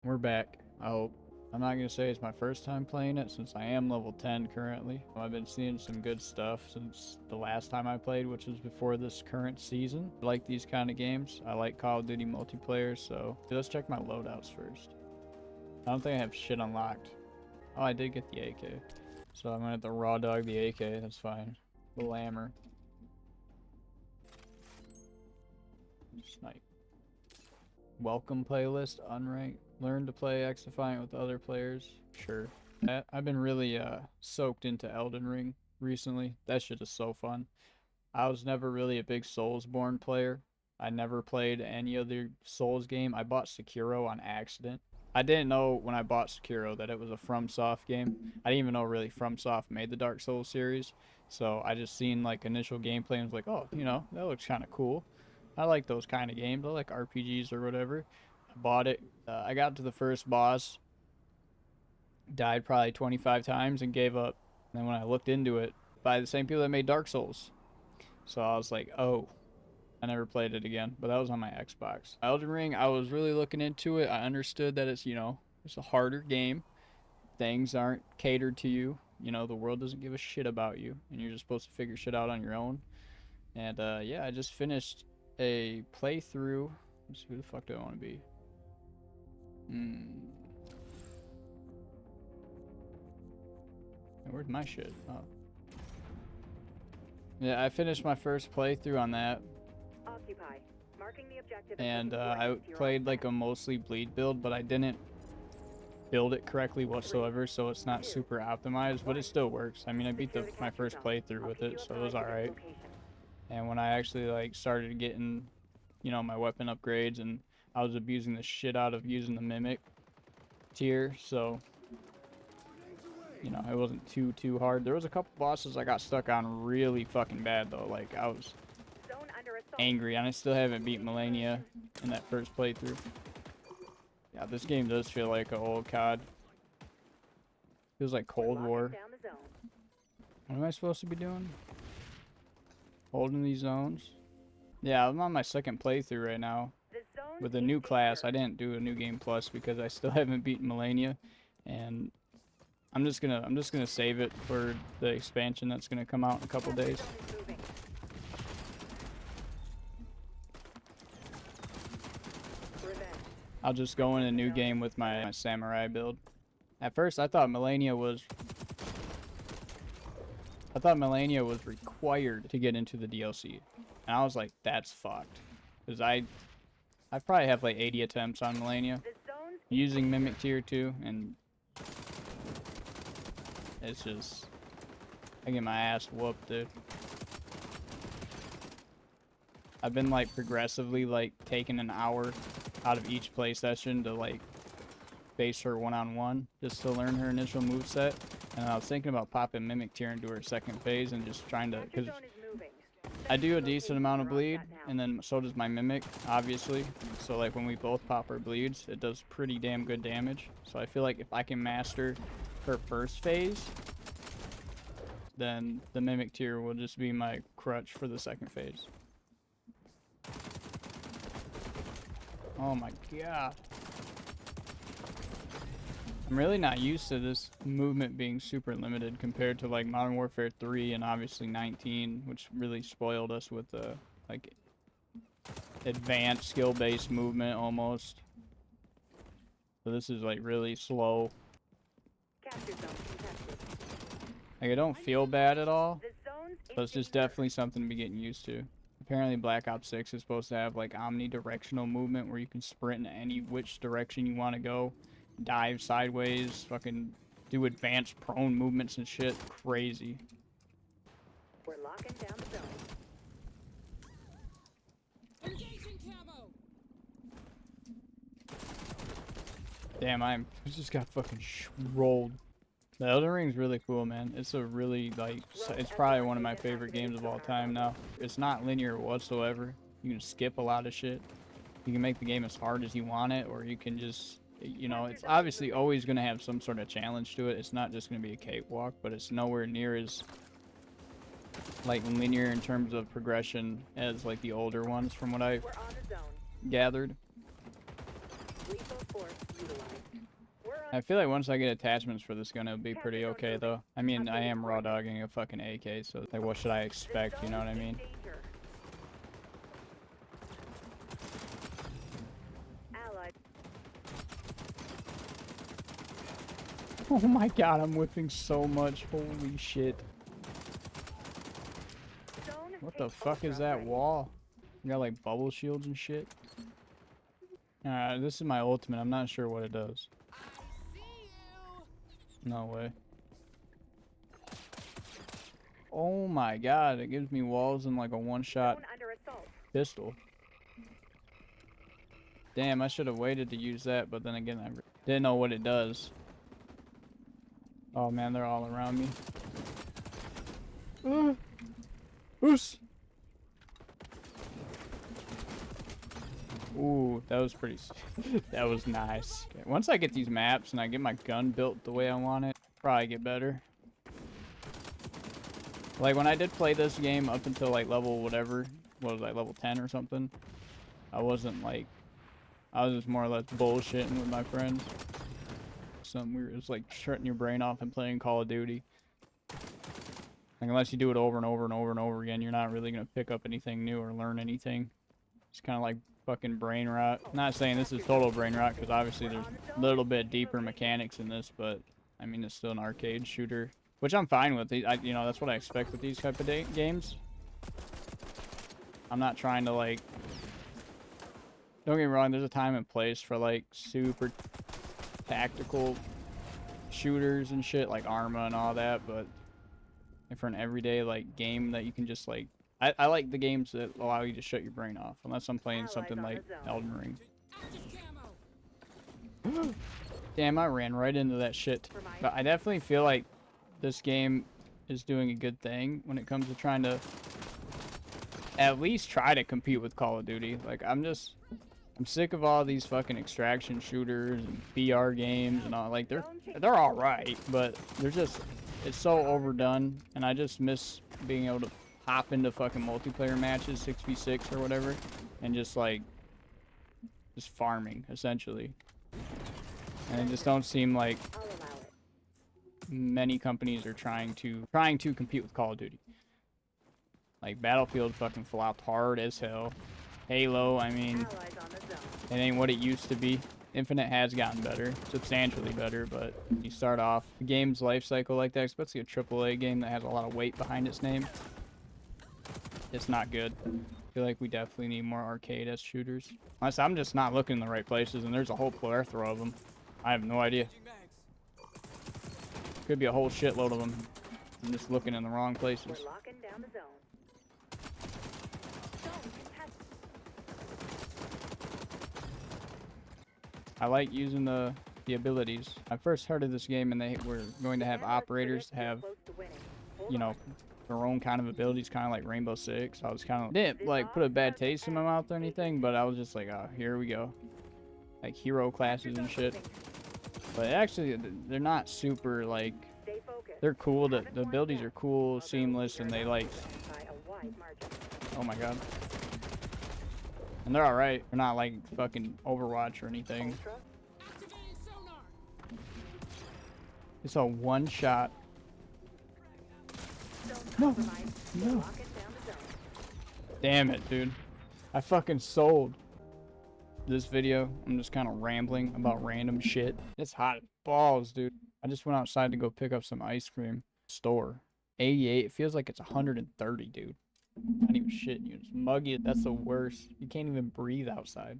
We're back, I hope. I'm not gonna say it's my first time playing it since I am level 10 currently. I've been seeing some good stuff since the last time I played, which was before this current season. I like these kind of games. I like Call of Duty multiplayer, so let's check my loadouts first. I don't think I have shit unlocked. Oh, I did get the AK. So I'm gonna have to raw dog the AK, that's fine. Little hammer. Snipe. Welcome playlist, unranked. Learn to play XDefiant with other players. Sure. I've been really soaked into Elden Ring recently. That shit is so fun. I was never really a big Soulsborne player. I never played any other Souls game. I bought Sekiro on accident. I didn't know when I bought Sekiro that it was a FromSoft game. I didn't even know really FromSoft made the Dark Souls series. So I just seen like initial gameplay and was like, oh, you know, that looks kind of cool. I like those kind of games. I like RPGs or whatever. I bought it. I got to the first boss, died probably 25 times and gave up. And then when I looked into it, by the same people that made Dark Souls. So I was like, oh, I never played it again. But that was on my Xbox. Elden Ring, I was really looking into it. I understood that it's, you know, it's a harder game. Things aren't catered to you. You know, the world doesn't give a shit about you. And you're just supposed to figure shit out on your own. And yeah, I just finished a playthrough. Let's see, who the fuck do I want to be? Where's my shit? Oh. Yeah, I finished my first playthrough on that. Occupy. Marking the objective. And I played like a mostly bleed build, but I didn't build it correctly whatsoever, so it's not super optimized, but it still works. I mean, I beat my first playthrough with it, so it was alright. And when I actually like started getting, you know, my weapon upgrades, and I was abusing the shit out of using the Mimic tier, so you know, it wasn't too hard. There was a couple bosses I got stuck on really fucking bad though. Like I was angry, and I still haven't beat Melania in that first playthrough. Yeah, this game does feel like an old COD. Feels like Cold War. What am I supposed to be doing? Holding these zones? Yeah, I'm on my second playthrough right now. With a new class. I didn't do a new game plus because I still haven't beaten Melania, and I'm just gonna save it for the expansion that's gonna come out in a couple days. I'll just go in a new game with my samurai build. At first I thought Melania was required to get into the DLC. And I was like, that's fucked. Because I probably have like 80 attempts on Melania using Mimic Tier 2, and it's just, I get my ass whooped, dude. I've been like progressively like taking an hour out of each play session to like face her one-on-one just to learn her initial moveset. And I was thinking about popping Mimic Tier into her second phase and just trying to, because I do a decent amount of bleed, and then so does my Mimic, obviously. So like when we both pop our bleeds, it does pretty damn good damage. So I feel like if I can master her first phase, then the Mimic Tier will just be my crutch for the second phase. Oh my god. I'm really not used to this movement being super limited compared to like Modern Warfare 3 and obviously 19, which really spoiled us with the like advanced skill-based movement almost. So this is like really slow. Like I don't feel bad at all, but it's just definitely something to be getting used to. Apparently Black Ops 6 is supposed to have like omnidirectional movement where you can sprint in any which direction you want to go. Dive sideways, fucking do advanced prone movements and shit. Crazy. We're locking down the zone. Engaging camo. Damn, I just got fucking rolled. The Elden Ring's really cool, man. It's a really, like, it's probably one of my favorite games of all time now. It's not linear whatsoever. You can skip a lot of shit. You can make the game as hard as you want it, or you can just, you know, it's obviously always going to have some sort of challenge to it. It's not just going to be a cakewalk, but it's nowhere near as, like, linear in terms of progression as, like, the older ones from what I've gathered. Lethal force utilized. We're on I feel like once I get attachments for this gun, it'll be pretty okay, though. I mean, I am raw dogging a fucking AK, so, like, what should I expect, you know what I mean? danger. Allied. Oh my god, I'm whipping so much. Holy shit. Zone What the take fuck is ultra that ready. wall? You got, like, bubble shields and shit? Alright, this is my ultimate. I'm not sure what it does. I see you. No way. Oh my god, it gives me walls and like a one-shot Zone under assault. pistol. Damn, I should have waited to use that, but then again, I didn't know what it does. Oh man, they're all around me. Oos! Ooh, that was pretty... that was nice. Okay, once I get these maps and I get my gun built the way I want it, probably get better. Like, when I did play this game up until, like, level whatever, what was I, level 10 or something, I wasn't, like... I was just more or less bullshitting with my friends. Something weird. It's like shutting your brain off and playing Call of Duty. Like, unless you do it over and over and over and over again, you're not really going to pick up anything new or learn anything. It's kind of like fucking brain rot. I'm not saying this is total brain rot, because obviously there's a little bit deeper mechanics in this, but, I mean, it's still an arcade shooter. Which I'm fine with. You know, that's what I expect with these type of games. I'm not trying to, like... Don't get me wrong, there's a time and place for, like, super tactical shooters and shit, like Arma and all that, but for an everyday, like, game that you can just, like... I like the games that allow you to shut your brain off, unless I'm playing Allies something on the like zone. Elden Ring. Active camo. Damn, I ran right into that shit. For my But I definitely feel like this game is doing a good thing when it comes to trying to at least try to compete with Call of Duty. Like, I'm sick of all these fucking extraction shooters and BR games and all. Like, they're all right, but they're just, it's so overdone, and I just miss being able to hop into fucking multiplayer matches, 6v6 or whatever, and just like just farming essentially. And it just don't seem like I'll allow it. many companies are trying to compete with Call of Duty. Like, Battlefield fucking flopped hard as hell. Halo, I mean, Allies on the zone. it ain't what it used to be. Infinite has gotten better, substantially better, but you start off a game's life cycle like that, especially a AAA game that has a lot of weight behind its name. It's not good. I feel like we definitely need more arcade-esque shooters. Unless I'm just not looking in the right places, and there's a whole plethora of them. I have no idea. Changing mags. Could be a whole shitload of them. I'm just looking in the wrong places. We're locking down the zone. Zone contested. I like using the abilities. I first heard of this game, and they were going to have Analysts operators predict you're have, close to winning. Hold you know, on. their own kind of abilities, kind of like Rainbow Six. I was kind of didn't like put a bad taste in my mouth or anything, but I was just like, oh, here we go, like hero classes and shit. But actually, they're not super like. Stay focused. They're cool. The abilities are cool, seamless, and they like. By a wide margin. Oh my god. And they're all right. They're not like fucking Overwatch or anything. Ultra. Activating sonar. It's a one shot. Zone No. compromised. We're No. locking down the zone. Damn it, dude. I fucking sold. This video, I'm just kind of rambling about random shit. It's hot as balls, dude. I just went outside to go pick up some ice cream. Store. 88. It feels like it's 130, dude. Not even shitting you. It's muggy. That's the worst. You can't even breathe outside.